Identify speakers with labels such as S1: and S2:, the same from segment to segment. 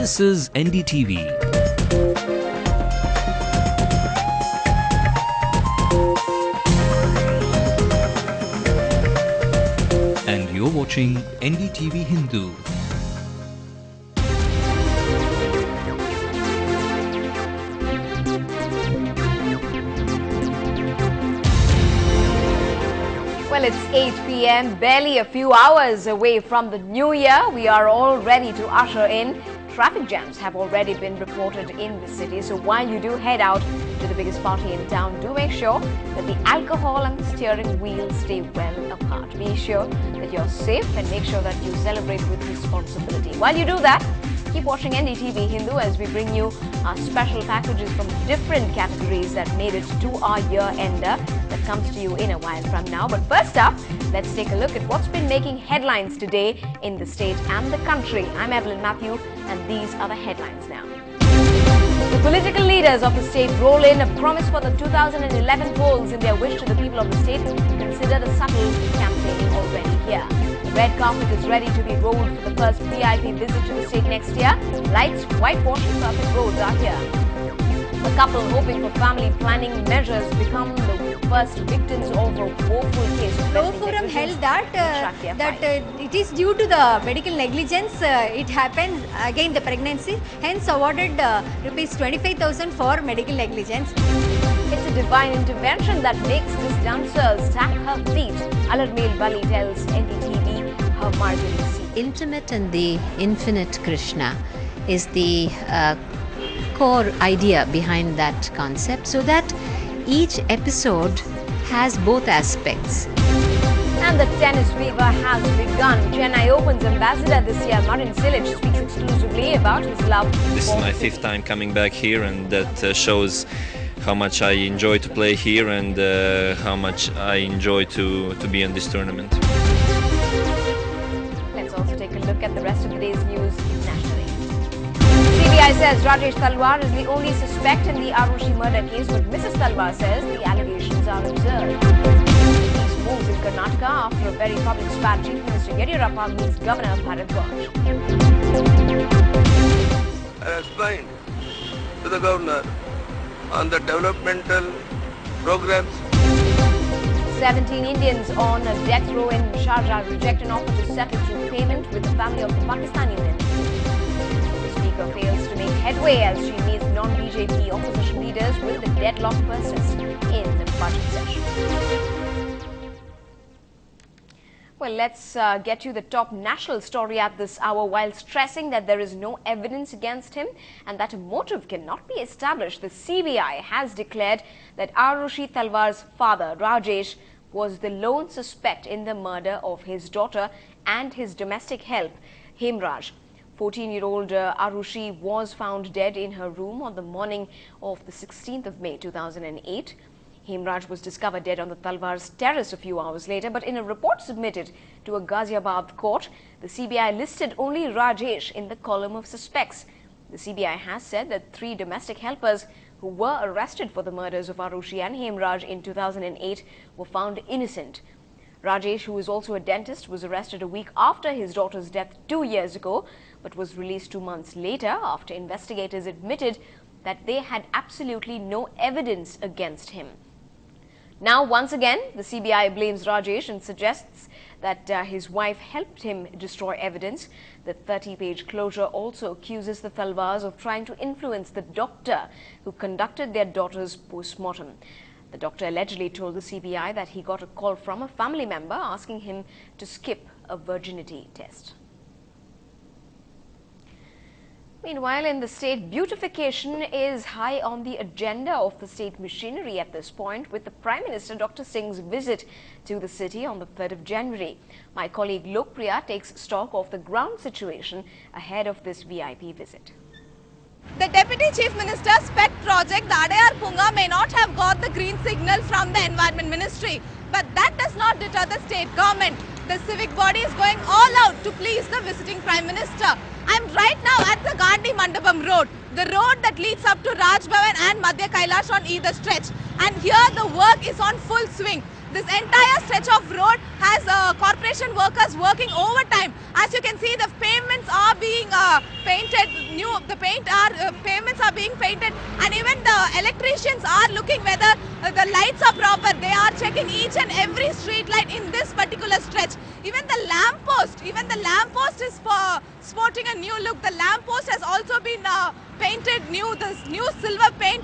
S1: This is NDTV. And you're watching Ndtv-Hindu.
S2: Well, it's 8 p.m., barely a few hours away from the new year. We are all ready to usher in. Traffic jams have already been reported in the city. So while you do head out to the biggest party in town, do make sure that the alcohol and the steering wheel stay well apart. Be sure that you're safe and make sure that you celebrate with responsibility. While you do that, keep watching Ndtv-Hindu as we bring you our special packages from different categories that made it to our year-ender that comes to you in a while from now. But first up, let's take a look at what's been making headlines today in the state and the country. I'm Evelyn Matthew, and these are the headlines now. The political leaders of the state roll in a promise for the 2011 polls in their wish to the people of the state. Consider the subtle campaigning already here. The red carpet is ready to be rolled for the first VIP visit to the state next year. Lights, whitewashing, perfect roads are here. A couple hoping for family planning measures become the first victims of a woeful case of
S3: Law Forum held that it is due to the medical negligence. It happens again the pregnancy, hence awarded rupees 25,000 for medical negligence.
S2: It's a divine intervention that makes this dancer tap her feet. Alarmail Bali tells NDTV her margins.
S4: Intimate and the infinite Krishna is the core idea behind that concept, so that each episode has both aspects.
S2: And the tennis fever has begun. Chennai Open's ambassador this year, Martin Cilic, speaks exclusively about his love.
S5: This is my fifth time coming back here, and that shows how much I enjoy to play here and how much I enjoy to be in this tournament.
S2: Let's also take a look at the rest of the day's news nationally. CBI says Rajesh Talwar is the only suspect in the Arushi murder case, but Mrs. Talwar says the allegations are absurd. These moves in Karnataka after a very public spat. Chief Minister Yediyurappa meets Governor Bharadwaj.
S6: I explained to the governor on the developmental programs.
S2: 17 Indians on a death row in Sharjah reject an offer to settle through payment with the family of the Pakistani men. The speaker fails to make headway as she meets non-BJP opposition leaders. Will the deadlock persist in the budget session? Well, let's get you the top national story at this hour, while stressing that there is no evidence against him and that a motive cannot be established. The CBI has declared that Arushi Talwar's father, Rajesh, was the lone suspect in the murder of his daughter and his domestic help, Hemraj. 14-year-old Arushi was found dead in her room on the morning of the 16th of May 2008. Hemraj was discovered dead on the Talwar's terrace a few hours later, but in a report submitted to a Ghaziabad court, the CBI listed only Rajesh in the column of suspects. The CBI has said that 3 domestic helpers who were arrested for the murders of Arushi and Hemraj in 2008 were found innocent. Rajesh, who is also a dentist, was arrested a week after his daughter's death 2 years ago, but was released 2 months later after investigators admitted that they had absolutely no evidence against him. Now, once again, the CBI blames Rajesh and suggests that his wife helped him destroy evidence. The 30-page closure also accuses the Talwars of trying to influence the doctor who conducted their daughter's post-mortem. The doctor allegedly told the CBI that he got a call from a family member asking him to skip a virginity test. Meanwhile, in the state, beautification is high on the agenda of the state machinery at this point, with the Prime Minister Dr. Singh's visit to the city on the 3rd of January. My colleague Lokpriya takes stock of the ground situation ahead of this VIP visit.
S7: The Deputy Chief Minister's pet project, the Adayar Punga, may not have got the green signal from the Environment Ministry, but that does not deter the state government. The civic body is going all out to please the visiting Prime Minister. I am right now at the Gandhi Mandapam Road, the road that leads up to Raj Bhavan and Madhya Kailash on either stretch. And here the work is on full swing. This entire stretch of road has corporation workers working overtime. As you can see, the pavements are being painted. Pavements are being painted, and even the electricians are looking whether the lights are proper. They are checking each and every street light in this particular stretch. Even the lamppost is sporting a new look. The lamppost has also been painted new. This new silver paint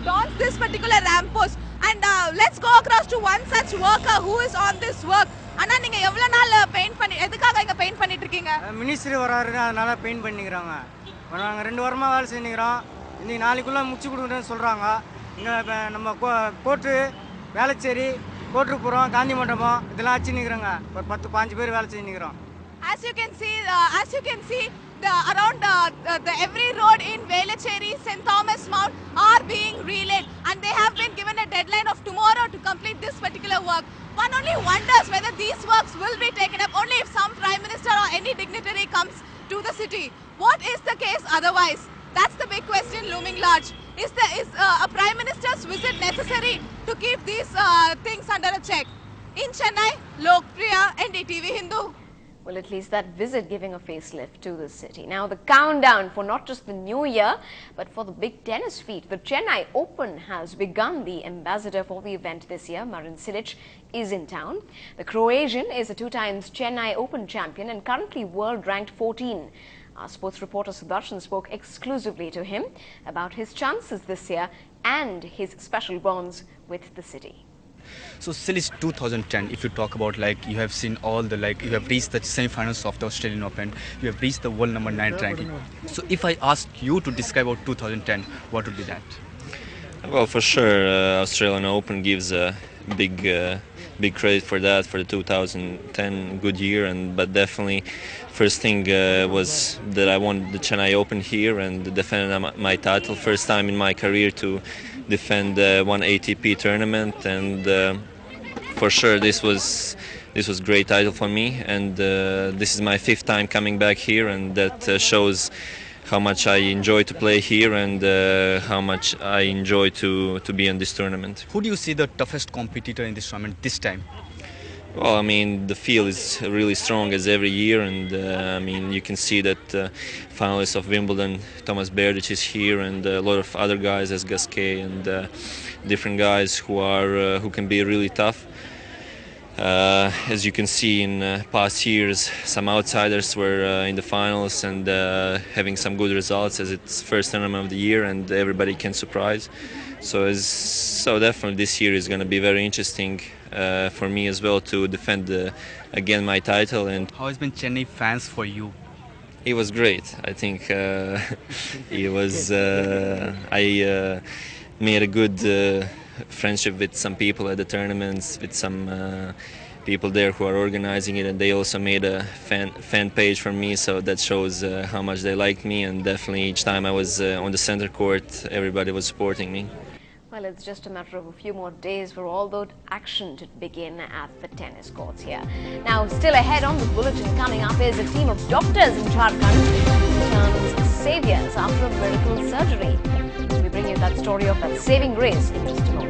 S7: dons this particular lamppost. And let's go across to one such worker who is on this work. Anna, நீங்க எவ்வளவு நாள் paint பண்ணி எதுக்காக இங்க paint பண்ணிட்டு இருக்கீங்க?
S8: Ministry வராரு அதனால பெயிண்ட் பண்ணிக்கறாங்க. நாங்க 2 வாரமா வேலை செஞ்சிரோம். இன்னைக்கு நாளைக்குள்ள முடிச்சு கொடுங்கன்னு சொல்றாங்க. இங்க நம்ம கோர்ட் வேளச்சேரி கோட்ருப்புறம் காந்தி மண்டபம் இதெல்லாம் ஆச்சி நிக்கறாங்க. ஒரு 10-15 பேர் வேலை செஞ்சு நிக்கறோம். As you can see around every road in Velacheri, St. Thomas Mount are being relaid, and they have been given a deadline of tomorrow to complete this particular work. One only wonders whether these works will be taken up only if some Prime Minister or any dignitary comes to the city. What is the case otherwise? That's the big question looming large. Is a Prime Minister's visit necessary to keep these things under a check? In Chennai, Lokpriya, Ndtv-Hindu.
S2: Well, at least that visit giving a facelift to the city. Now, the countdown for not just the new year, but for the big tennis feat. The Chennai Open has begun. The ambassador for the event this year, Marin Cilic, is in town. The Croatian is a 2-times Chennai Open champion and currently world ranked 14. Our sports reporter Sudarshan spoke exclusively to him about his chances this year and his special bonds with the city.
S9: So still it's 2010. If you talk about you have seen all the you have reached the semi-finals of the Australian Open. You have reached the world number 9 ranking. So if I ask you to describe about 2010, what would be that?
S5: Well, for sure, Australian Open gives a big credit for that, for the 2010 good year, but definitely first thing was that I won the Chennai Open here and defended my title, first time in my career to defend one ATP tournament, and for sure this was great title for me, and this is my 5th time coming back here, and that shows how much I enjoy to play here and how much I enjoy to be in this tournament.
S9: Who do you see the toughest competitor in this tournament this time?
S5: Well, I mean, the field is really strong as every year, and I mean, you can see that finalists of Wimbledon, Thomas Berdych is here, and a lot of other guys as Gasquet and different guys who can be really tough. As you can see in past years, some outsiders were in the finals and having some good results, as it's first tournament of the year and everybody can surprise. So definitely this year is going to be very interesting for me as well to defend again my title. And
S9: how has been Chennai fans for you?
S5: It was great. I think it was. I made a good friendship with some people at the tournaments, with some people there who are organizing it, and they also made a fan page for me, so that shows how much they liked me, and definitely each time I was on the center court, everybody was supporting me.
S2: Well, it's just a matter of a few more days for all that action to begin at the tennis courts here. Now, still ahead on the bulletin coming up is a team of doctors in Jharkhand who turns saviors after a miracle surgery. We bring you that story of that saving grace in just a moment.